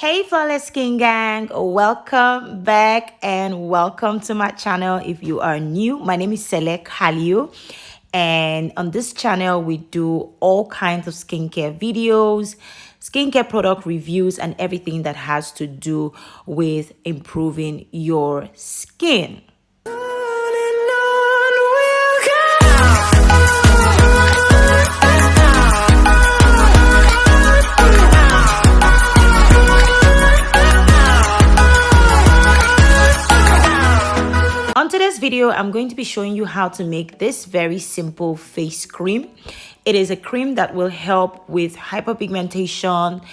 Hey flawless skin gang, welcome back and welcome to my channel. If you are new, my name is Selek Halio, and on this channel we do all kinds of skincare videos, skincare product reviews, and everything that has to do with improving your skin. On today's video, I'm going to be showing you how to make this very simple face cream. It is a cream that will help with hyperpigmentation,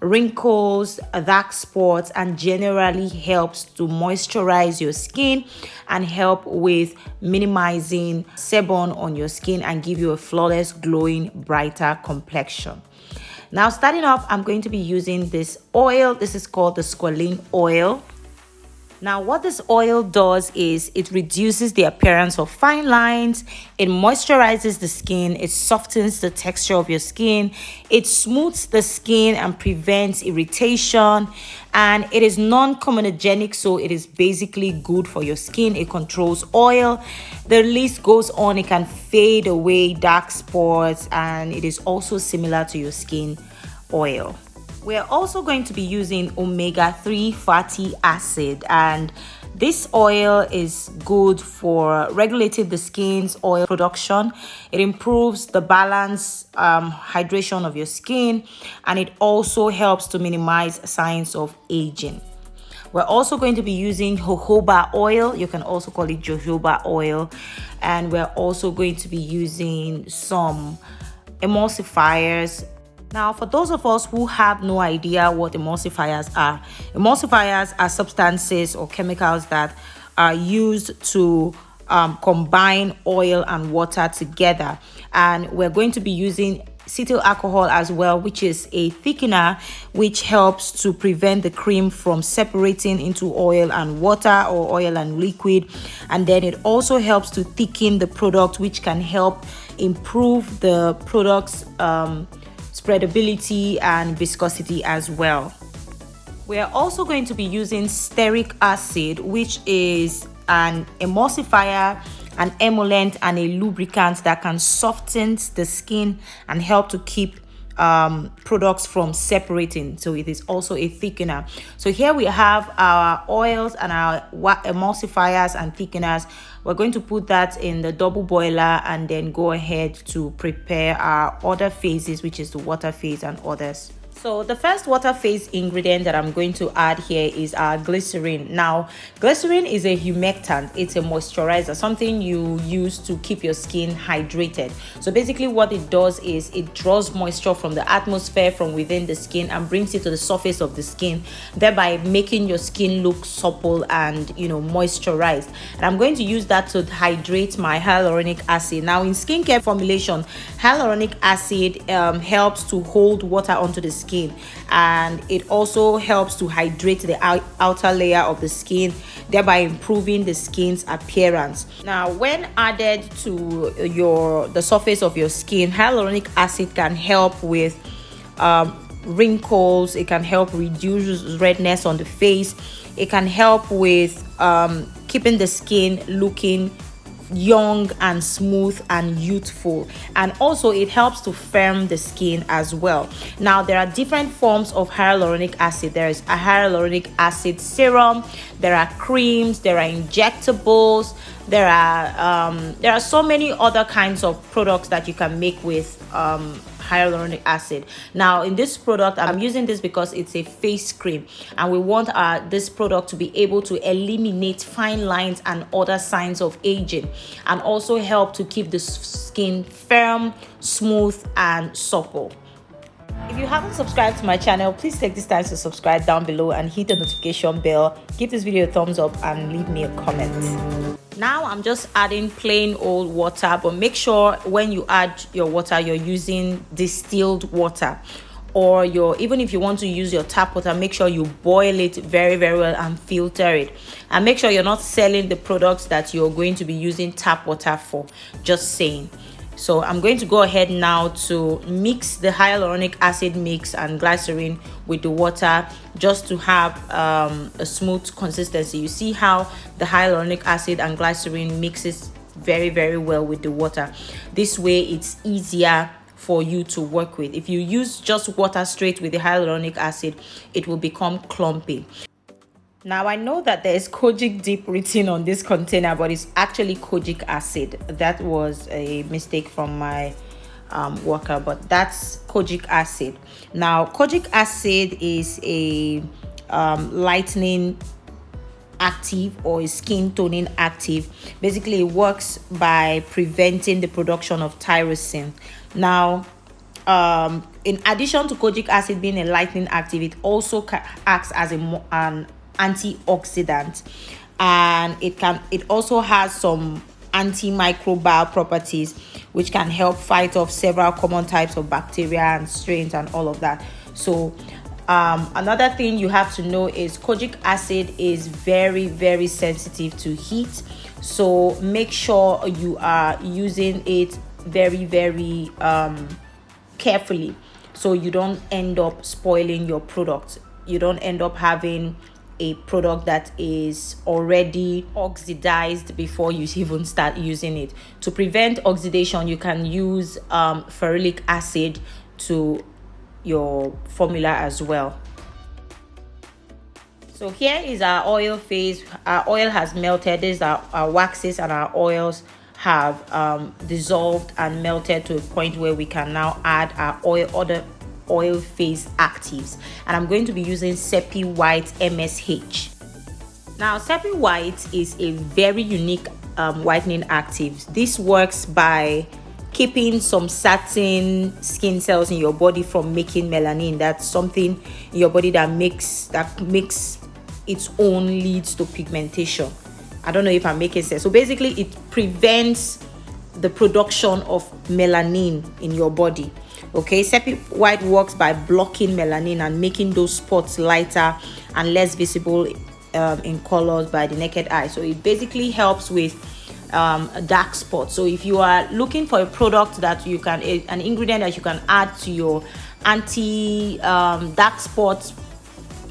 wrinkles, dark spots, and generally helps to moisturize your skin and help with minimizing sebum on your skin and give you a flawless, glowing, brighter complexion. Now, starting off, I'm going to be using this oil. This is called the squalene oil. Now, what this oil does is it reduces the appearance of fine lines, it moisturizes the skin, it softens the texture of your skin, it smooths the skin and prevents irritation, and it is non-comedogenic, so it is basically good for your skin. It controls oil. The list goes on. It can fade away dark spots, and it is also similar to your skin oil. We're also going to be using omega-3 fatty acid, and this oil is good for regulating the skin's oil production. It improves the balance, hydration of your skin, and it also helps to minimize signs of aging. We're also going to be using jojoba oil. You can also call it jojoba oil. And we're also going to be using some emulsifiers. Now, for those of us who have no idea what emulsifiers are substances or chemicals that are used to combine oil and water together. And we're going to be using cetyl alcohol as well, which is a thickener which helps to prevent the cream from separating into oil and water or oil and liquid. And then it also helps to thicken the product, which can help improve the product's spreadability and viscosity as well. We are also going to be using stearic acid, which is an emulsifier, an emollient, and a lubricant that can soften the skin and help to keep products from separating. So it is also a thickener. So here we have our oils and our emulsifiers and thickeners. We're going to put that in the double boiler and then go ahead to prepare our other phases, which is the water phase and others. So the first water phase ingredient that I'm going to add here is our glycerin. Now, glycerin is a humectant. It's a moisturizer, something you use to keep your skin hydrated. So basically what it does is it draws moisture from the atmosphere from within the skin and brings it to the surface of the skin, thereby making your skin look supple and, moisturized. And I'm going to use that to hydrate my hyaluronic acid. Now, in skincare formulation, hyaluronic acid helps to hold water onto the skin, and it also helps to hydrate the outer layer of the skin, thereby improving the skin's appearance. Now, when added to the surface of your skin, hyaluronic acid can help with wrinkles. It can help reduce redness on the face. It can help with keeping the skin looking young and smooth and youthful, and also it helps to firm the skin as well. Now, there are different forms of hyaluronic acid. There is a hyaluronic acid serum, there are creams, there are injectables, there are so many other kinds of products that you can make with hyaluronic acid. Now, in this product, I'm using this because it's a face cream, and we want this product to be able to eliminate fine lines and other signs of aging, and also help to keep the skin firm, smooth, and supple. If you haven't subscribed to my channel, please take this time to subscribe down below and hit the notification bell. Give this video a thumbs up and leave me a comment. Now I'm just adding plain old water, but make sure when you add your water, you're using distilled water, or even if you want to use your tap water, make sure you boil it very, very well and filter it. And make sure you're not selling the products that you're going to be using tap water for. Just saying. So I'm going to go ahead now to mix the hyaluronic acid mix and glycerin with the water, just to have a smooth consistency. You see how the hyaluronic acid and glycerin mixes very, very well with the water. This way it's easier for you to work with. If you use just water straight with the hyaluronic acid, it will become clumpy. Now I know that there is kojic dip written on this container, but it's actually kojic acid. That was a mistake from my worker, but that's kojic acid. Now kojic acid is a lightening active or a skin toning active. Basically it works by preventing the production of tyrosine. Now in addition to kojic acid being a lightening active, it also acts as an antioxidant, and it also has some antimicrobial properties which can help fight off several common types of bacteria and strains and all of that. So another thing you have to know is kojic acid is very, very sensitive to heat, so make sure you are using it very, very carefully, so you don't end up spoiling your product. You don't end up having a product that is already oxidized before you even start using it. To prevent oxidation, you can use ferulic acid to your formula as well. So here is our oil phase. Our oil has melted. These are our waxes, and our oils have dissolved and melted to a point where we can now add our other oil phase actives, and I'm going to be using Sepi White MSH. Now Sepi White is a very unique whitening active. This works by keeping some certain skin cells in your body from making melanin. That's something in your body that makes its own leads to pigmentation. I don't know if I'm making sense. So basically it prevents the production of melanin in your body. Okay, Sepi White works by blocking melanin and making those spots lighter and less visible in colors by the naked eye. So it basically helps with dark spots. So if you are looking for a product that you can, an ingredient that you can add to your anti dark spots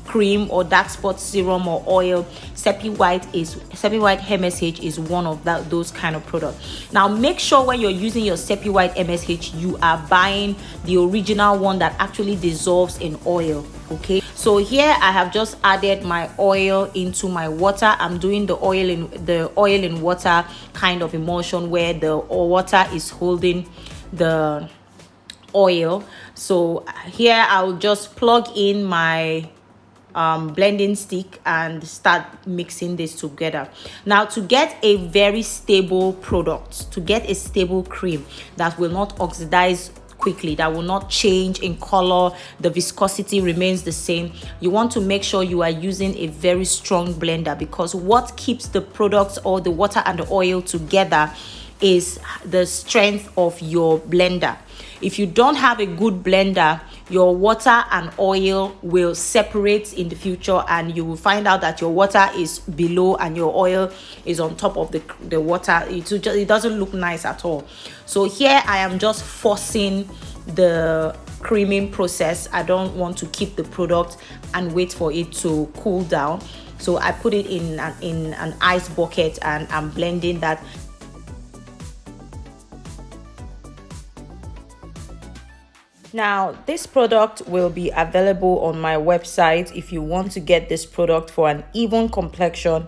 cream or dark spot serum or oil, Sepi White MSH is one of those kind of products. Now make sure when you're using your Sepi White MSH, you are buying the original one that actually dissolves in oil. Okay, so here I have just added my oil into my water. I'm doing the oil in water kind of emulsion, where the water is holding the oil. So here I'll just plug in my blending stick and start mixing this together. Now to get a very stable product, to get a stable cream that will not oxidize quickly, that will not change in color, the viscosity remains the same, you want to make sure you are using a very strong blender, because what keeps the products or the water and the oil together is the strength of your blender. If you don't have a good blender, your water and oil will separate in the future, and you will find out that your water is below and your oil is on top of the water. It doesn't look nice at all. So here I am just forcing the creaming process. I don't want to keep the product and wait for it to cool down. So I put it in an ice bucket and I'm blending that. Now, this product will be available on my website. If you want to get this product for an even complexion,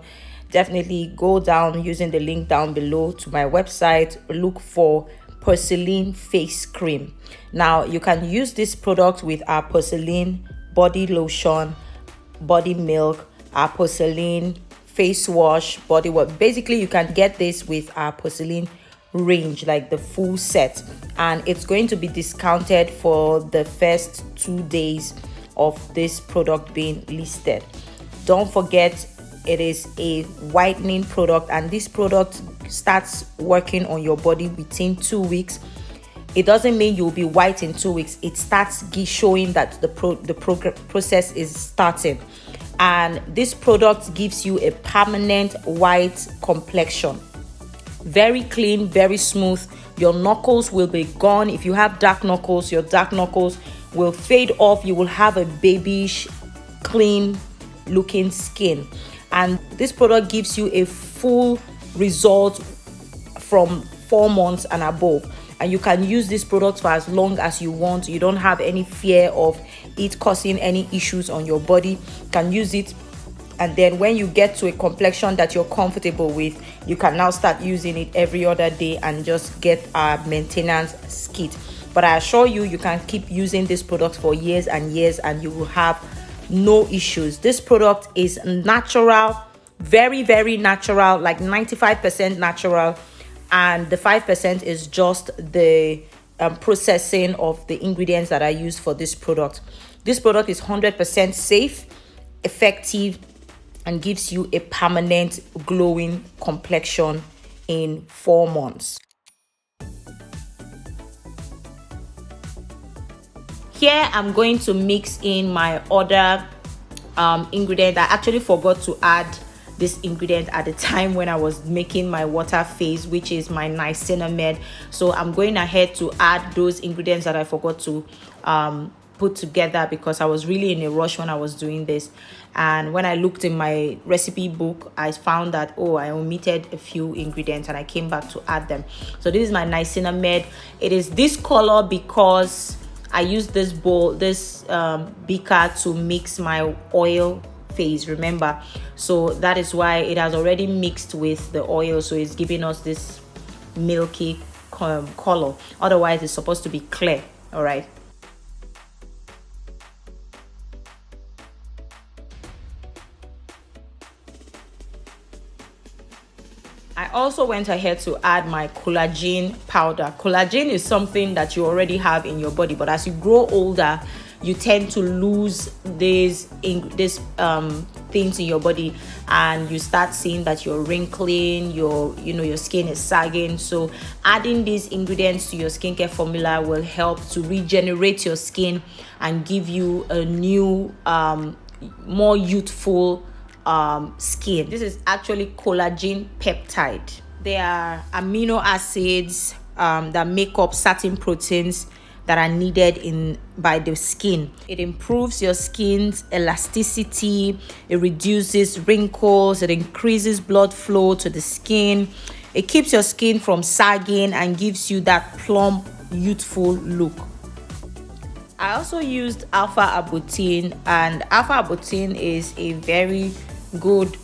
definitely go down using the link down below to my website. Look for Porcelain Face Cream. Now, you can use this product with our Porcelain Body Lotion, Body Milk, our Porcelain Face Wash, Body Wash. Basically, you can get this with our Porcelain range, like the full set, and it's going to be discounted for the first 2 days of this product being listed. Don't forget, it is a whitening product, and this product starts working on your body within 2 weeks. It doesn't mean you'll be white in 2 weeks. It starts showing that the process is starting, and this product gives you a permanent white complexion. Very clean, very smooth, Your knuckles will be gone. If you have dark knuckles, your dark knuckles will fade off. You will have a babyish, clean looking skin. And this product gives you a full result from 4 months and above, and you can use this product for as long as you want. You don't have any fear of it causing any issues on your body. You can use it, and then when you get to a complexion that you're comfortable with, you can now start using it every other day and just get a maintenance kit. But I assure you, you can keep using this product for years and years and you will have no issues. This product is natural, very, very natural, like 95% natural, and the 5% is just the processing of the ingredients that I use for this product. This product is 100% safe, effective, and gives you a permanent glowing complexion in 4 months. Here I'm going to mix in my other ingredient. I actually forgot to add this ingredient at the time when I was making my water phase, which is my niacinamide. So I'm going ahead to add those ingredients that I forgot to put together because I was really in a rush when I was doing this. And when I looked in my recipe book, I found that, oh, I omitted a few ingredients and I came back to add them. So this is my niacinamide. It is this color because I use this bowl, this beaker to mix my oil phase, remember. So that is why it has already mixed with the oil, so it's giving us this milky color. Otherwise it's supposed to be clear. All right. I also went ahead to add my collagen powder. Collagen is something that you already have in your body, but as you grow older, you tend to lose these things in your body, and you start seeing that you're wrinkling, your skin is sagging. So adding these ingredients to your skincare formula will help to regenerate your skin and give you a new, more youthful skin. This is actually collagen peptide. They are amino acids that make up certain proteins that are needed by the skin. It improves your skin's elasticity, it reduces wrinkles, it increases blood flow to the skin, it keeps your skin from sagging and gives you that plump, youthful look. I also used alpha arbutin, and alpha arbutin is a very good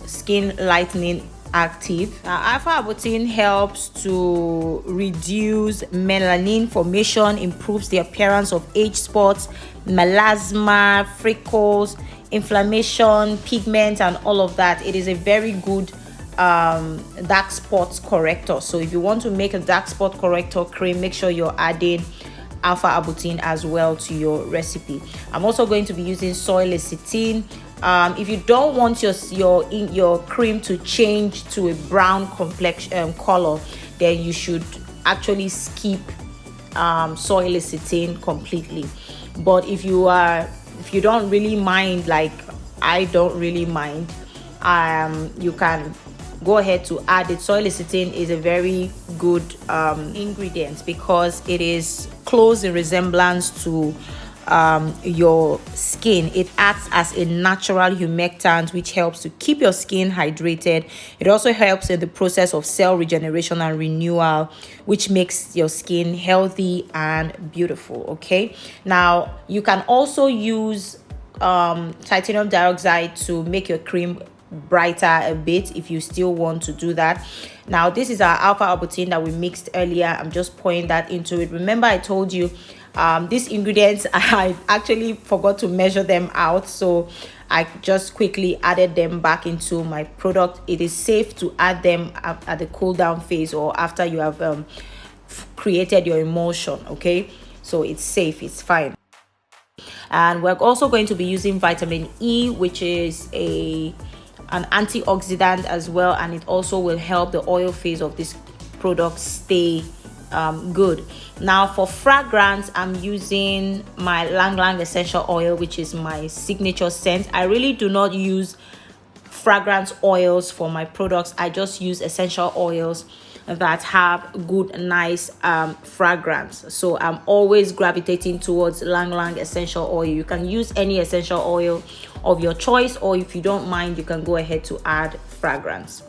skin lightening active. Alpha arbutin helps to reduce melanin formation, improves the appearance of age spots, melasma, freckles, inflammation, pigment, and all of that. It is a very good dark spots corrector. So if you want to make a dark spot corrector cream, make sure you're adding alpha arbutin as well to your recipe. I'm also going to be using soy lecithin. If you don't want your cream to change to a brown complexion color, then you should actually skip soy lecithin completely. But if you don't really mind, like I don't really mind, you can go ahead to add it. Soy lecithin is a very good ingredient because it is close in resemblance to your skin. It acts as a natural humectant which helps to keep your skin hydrated. It also helps in the process of cell regeneration and renewal, which makes your skin healthy and beautiful. Okay, now you can also use titanium dioxide to make your cream brighter a bit if you still want to do that. Now this is our alpha arbutin that we mixed earlier. I'm just pouring that into it. Remember I told you these ingredients, I actually forgot to measure them out, so I just quickly added them back into my product. It is safe to add them at the cool down phase or after you have created your emulsion. Okay, so it's safe, it's fine. And we're also going to be using vitamin E, which is an antioxidant as well, and it also will help the oil phase of this product stay good. Now for fragrance, I'm using my Lang Lang essential oil, which is my signature scent. I really do not use fragrance oils for my products. I just use essential oils that have good, nice fragrance. So I'm always gravitating towards Lang Lang essential oil. You can use any essential oil of your choice, or if you don't mind, you can go ahead to add fragrance.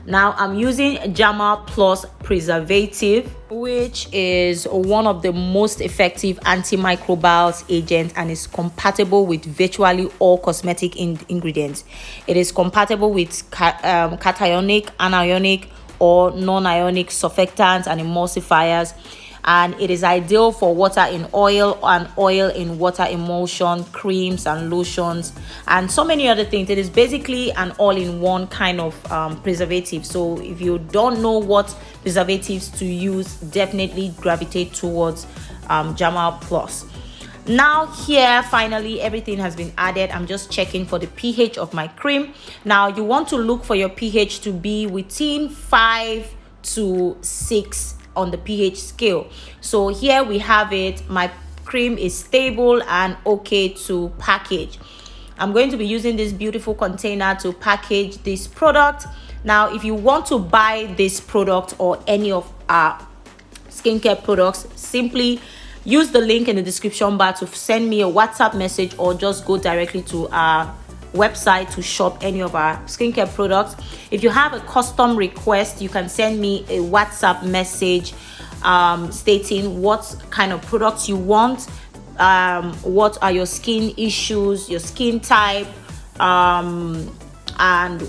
Now I'm using Jama Plus preservative, which is one of the most effective antimicrobial agents and is compatible with virtually all cosmetic ingredients. It is compatible with cationic, anionic, or non-ionic surfactants and emulsifiers, and it is ideal for water in oil and oil in water emulsion, creams and lotions, and so many other things. It is basically an all-in-one kind of preservative. So if you don't know what preservatives to use, definitely gravitate towards Jama Plus. Now here, finally, everything has been added. I'm just checking for the pH of my cream. Now you want to look for your pH to be within 5 to 6 on the pH scale. So here we have it. My cream is stable and okay to package. I'm going to be using this beautiful container to package this product. Now if you want to buy this product or any of our skincare products, simply use the link in the description bar to send me a WhatsApp message, or just go directly to our website to shop any of our skincare products. If you have a custom request, you can send me a WhatsApp message stating what kind of products you want, what are your skin issues, your skin type, and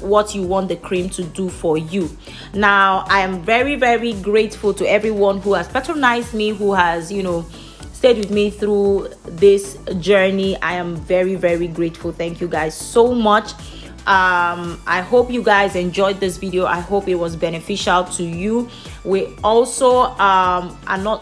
what you want the cream to do for you. Now I am very, very grateful to everyone who has patronized me, who has, you know, stayed with me through this journey. I am very, very grateful. Thank you guys so much. I hope you guys enjoyed this video. I hope it was beneficial to you. We also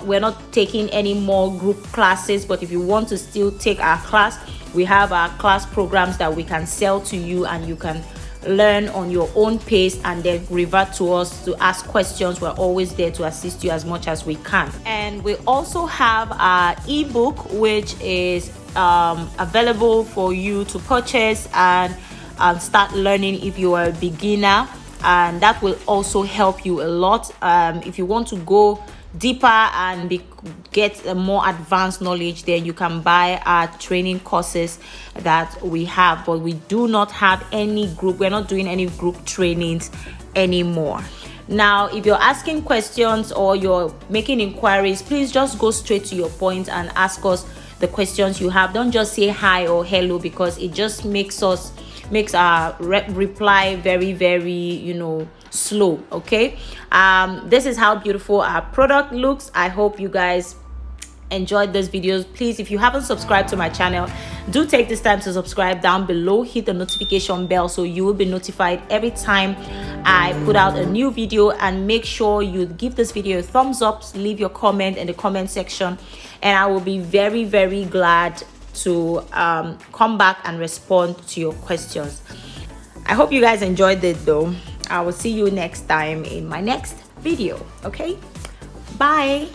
we're not taking any more group classes, but if you want to still take our class, we have our class programs that we can sell to you, and you can learn on your own pace and then revert to us to ask questions. We're always there to assist you as much as we can. And we also have our ebook, which is available for you to purchase and start learning if you are a beginner, and that will also help you a lot. If you want to go deeper and get a more advanced knowledge, then you can buy our training courses that we have, but we do not have any group. We're not doing any group trainings anymore. Now if you're asking questions or you're making inquiries, please just go straight to your point and ask us the questions you have. Don't just say hi or hello, because it just makes our reply very, very, you know, slow. Okay, this is how beautiful our product looks. I hope you guys enjoyed this video. Please, if you haven't subscribed to my channel, do take this time to subscribe down below. Hit the notification bell so you will be notified every time I put out a new video, and make sure you give this video a thumbs up. Leave your comment in the comment section, and I will be very, very glad to come back and respond to your questions. I hope you guys enjoyed it though. I will see you next time in my next video. Okay, bye.